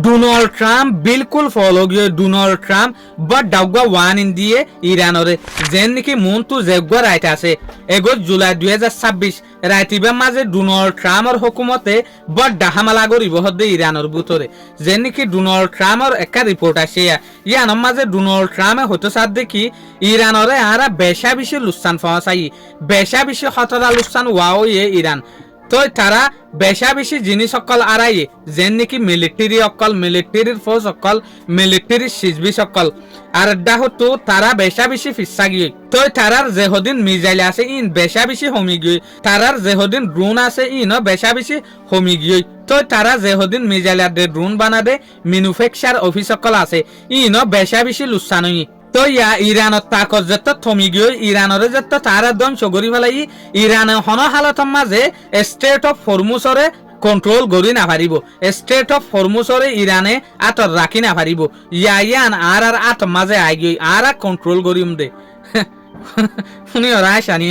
Donald Trump বিলকুল follow গিয়ে Donald Trump but ডাউগা ওয়ান ইন দিয়ে ইরানরে যেন নাকি মন তু জেগুয়া রাইট আছে 21 জুলাই 2026 রাইতিবার মাঝে ডোনাল্ড ট্রাম্পর হুকুমতে বড় হামলা করিব হদে ইরানের ভিতরে যেন নাকি ডোনাল্ড ট্রাম্পর একটা রিপোর্ট আসে ইয়ানোর মাঝে ডোনাল্ড ট্রাম্পে হতে সাথ দেখি ইরানরে আরা বেশা বেশি লুসান ফসাই বেশা বেশি খতরা লুসান ওয়াও ইরান তো তারা বেশা বেশি জিনিস অকল আড়াই যেন নাকি মিলিটারি অকল মিলিটারির ফোর্স অকল মিলিটারি সিজবি সকল আর হতো তারা বেশা বেশি ফিসা গিয়ে তো তারার যেহদিন মিজাইল আছে ইন বেশা বেশি হমি গিয়ে তারার যেহদিন ড্রোন আছে ইনও বেশা বেশি হমি গিয়ে তো তারা যেহদিন মিজাইল দে ড্রোন বানাদে ম্যানুফ্যাকচার অফিস সকল আছে ইনও বেশা বেশি লুসানই তো ইয়া ইরানত তাকত যত থমি গিয়ে ইরানরে যত তারা ধ্বংস করি ফেলাই ইরানে হন হালতর মাঝে স্টেট অফ হরমুজরে কন্ট্রোল করি না পারিব স্টেট অফ হরমুজরে ইরানে আতর রাখি না পারিব ইয়ান আর আত মাঝে আই গই আর কন্ট্রোল করিম দে শুনি ওরা শানি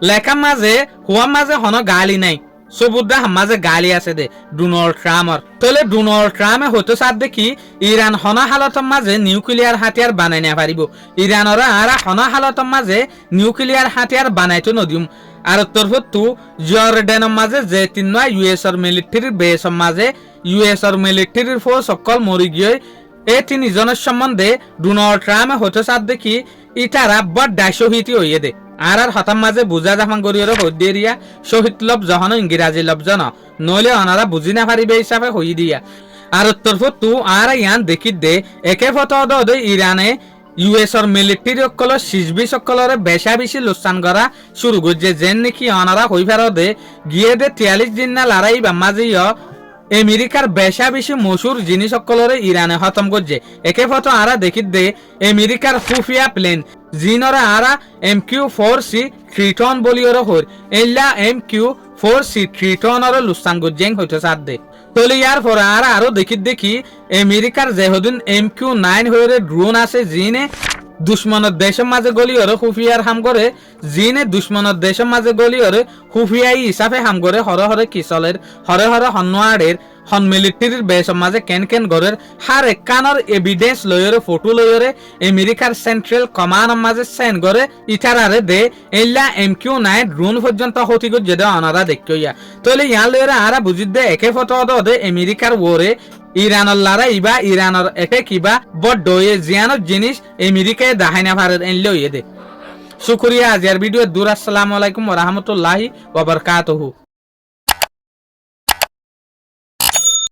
লেখা মাঝে হুয়া মাঝে হন গালি নাই সবুদ্দা মাঝে গালি আছে দে ডোনাল্ড ট্রাম্পর তাহলে ডোনাল্ড ট্রাম্পে হতে সাথ দেখি ইরান হন হালতর মাঝে নিউক্লিয়ার হাতিয়ার বানাই না পারিব ইরানরা আর হন হালতর মাঝে নিউক্লিয়ার হাতিয়ার বানাইতো নদিম আর তরফতু জর্ডানের মাঝে যে তিন ইউএসর মিলিটারির বেসর মাঝে ইউএসর মিলিটারির ফোর্স সকল মরি গিয়ে এই তিনজনের সম্বন্ধে ডোনাল্ড ট্রাম্পে হতে সাথ দেখি ইটারা বড় শহীদ হইয়ে দে আর হতাম মাঝে বুঝা জাফান করিয়ারও হদ্দেরিয়া শহীদ লব্জ হন ইংরাজি লব্জ ন নইলে অনারা বুঝি না পারিবে হিসাবে হই দিয়া আর তরফতু আর ইয়ান দেখি দে একে ফটো দে ইরানে ইউএসর মিলিটারি সকল সিজবি সকলরে বেশা বেশি লোকসান করা শুরু করছে যেন নাকি অনারা হই ফেরদে গিয়ে দে 43 দিন না লড়াই বা মাঝে আমেরিকার বেশা বেশি মশুর জিনিস সকলরে ইরানে খতম করছে একে ফটো আরা দেখি দে আমেরিকার খুফিয়া প্লেন জিনরা আরা MQ-4C ট্রিটন বলিওর হর এল্লা MQ-4C ট্রিটনর লুসান গজেং হইতে সাথ দে তলে ইয়ার পর আরো দেখি আমেরিকার যেহদিন MQ-9 হয়ে ড্রোন আছে জিনে দুশ্মনের দেশের মাঝে গলিওরে খুফিয়ার হাম করে জিনে দুশ্মনের দেশের মাঝে গলিওরে খুফিয়াই হিসাবে হাম করে হরে হরে কিসলের হরে হরে হন্নোয়ারের হন মিলিটারির বেসর মাঝে কেন গরের হার একানোর এভিডেন্স লয়রে ফটো লয়রে আমেরিকার সেন্ট্রাল কমান্ড মাঝে সেন্ড করে ইটারারে দে এল্লা MQ-9 ড্রোন পর্যন্ত হতি গো যেটা অনারা দেখিয়া তাহলে ইয়ার লয়রে আরা বুঝি দে একে ফটো দে আমেরিকার ওরে ইরানের লড়াই বা ইরানের একে কিবা বড় জিয়ানোর জিনিস আমেরিকায় দেখাই না পারে এনলে দে শুক্রিয়া আজকের ভিডিও দূর আসসালামু আলাইকুম ওয়া রাহমাতুল্লাহি ওয়া বারাকাতুহু।